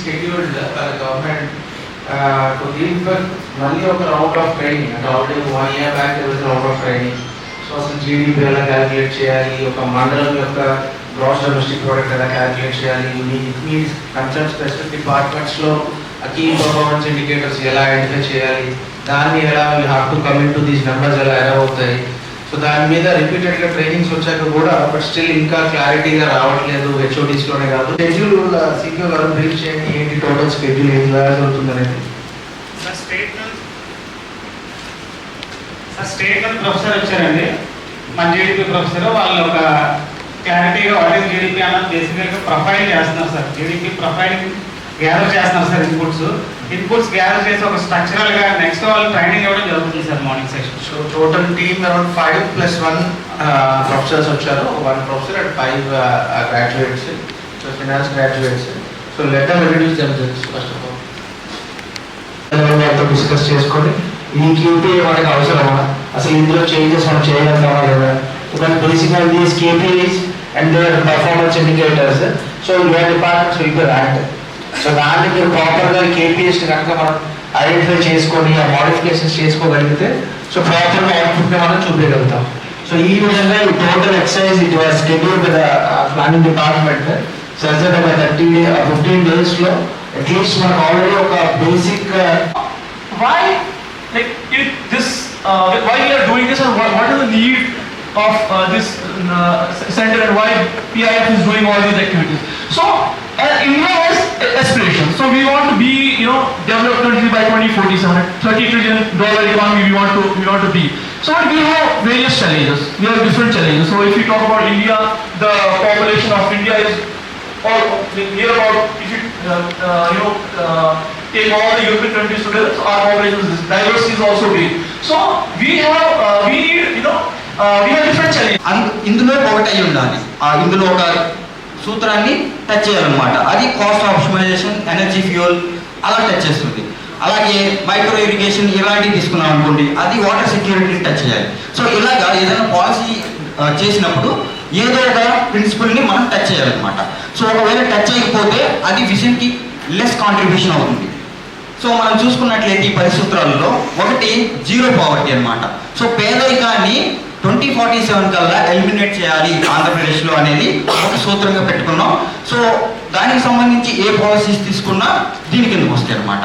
scheduled by the government to give మళ్ళీ ఒక round of training. అంటే already 1 year back there was a round of training. So అసలు GDP ఎలా calculate చేయాలి, ఒక మండలం యొక్క గ్రాస్ డొమెస్టిక్ ప్రోడక్ట్ ఎలా క్యాలిక్యులేట్ చేయాలి, మీ కన్సర్న్ స్పెసిఫిక్ డిపార్ట్మెంట్స్లో కీ పర్ఫార్మెన్స్ ఇండికేటర్స్ ఎలా ఐడెంటిఫై చేయాలి, దాన్ని ఎలా you have to come in to these numbers ఎలా అవుతాయి. సో దాని మీద రిపీటెడ్గా ట్రైనింగ్స్ వచ్చాక కూడా బట్ స్టిల్ ఇంకా క్లారిటీగా రావట్లేదు. హెచ్ఓడీస్లోనే కాదు. షెడ్యూల్ సీపీఓ గారు బ్రీఫ్ చేయండి, ఏంటి టోటల్ షెడ్యూల్ ఏం జరుగుతుంది అనేది. స్టేట్ ప్రొఫెసర్ వచ్చారండి, మన జీడిపి ప్రొఫెసర్. వాళ్ళు ఒక క్లారిటీగా వాట్ ఈస్ జీడిపి అన్నది బేసిక్గా ప్రొఫైల్ చేస్తున్నారు సార్. జీడిపి ప్రొఫైల్ గ్యాదర్ చేస్తున్నారు సార్. ఇన్పుట్స్ గ్యాదర్ చేసి ఒక స్ట్రక్చరల్గా నెక్స్ట్ వాళ్ళు ట్రైనింగ్ ఇవ్వడం జరుగుతుంది sir morning session. So total team around 5+1 professors వచ్చారు. 1 professor and 5 graduates, so finance graduates. So let them introduce themselves first of all. వాళ్ళతో discuss చేసుకొని ఈ కేపీఐ మనకు అవసరమా, అసలు ఇందులో చేంజెస్ మనం చేయగలుగుతామా లేదా, because basically these KPIs and their performance indicators, so your departments will be ranked. So దాన్ని మీరు ప్రాపర్గా KPIs కనుక మనం ఐడెంటిఫై చేసుకొని ఆ మోడిఫికేషన్స్ చేసుకోగలిగితే సో ప్రాపర్గా అవుట్పుట్ని మనం చూపించగలుగుతాం. సో ఈ విధంగా ఈ total exercise it was schedule by the planning department. Such that by 15 డేస్లో అట్లీస్ట్ మనకు ఆల్రెడీ ఒక basic why like if this why we are doing this, and what is the need of this center, and why PIF is doing all these activities. So India has aspirations, so we want to be, you know, developed country by 2047, $30 trillion economy we want to be. So we have various challenges, we have different challenges. So if you talk about India, the population of India is all near about, if you take all the European countries together, so our population is diversity is also big. So we need, we have different challenges. ఇందులో ఒకటి అయి ఉండాలి, ఇందులో ఒక సూత్రాన్ని touch చేయాలన్నమాట. అది cost optimisation, energy fuel అలా టచ్ చేస్తుంది. అలాగే మైక్రో ఇరిగేషన్ ఇలాంటివి తీసుకున్నాం అనుకోండి, అది వాటర్ సెక్యూరిటీని టచ్ చేయాలి. సో ఇలాగా ఏదైనా పాలసీ చేసినప్పుడు ఏదో ఒక ప్రిన్సిపల్ని మనం టచ్ చేయాలన్నమాట. సో ఒకవేళ టచ్ చేయకపోతే అది విజన్కి లెస్ కాంట్రిబ్యూషన్ అవుతుంది. సో మనం చూసుకున్నట్లయితే ఈ 10 సూత్రాలలో ఒకటి జీరో పావర్టీ అన్నమాట. సో పేదరికాన్ని 2047 కల్లా ఎలిమినేట్ చేయాలి ఆంధ్రప్రదేశ్లో అనేది ఒక సూత్రంగా పెట్టుకున్నాం. సో దానికి సంబంధించి ఏ పాలసీస్ తీసుకున్నా దీని కిందకు వస్తాయి అన్నమాట.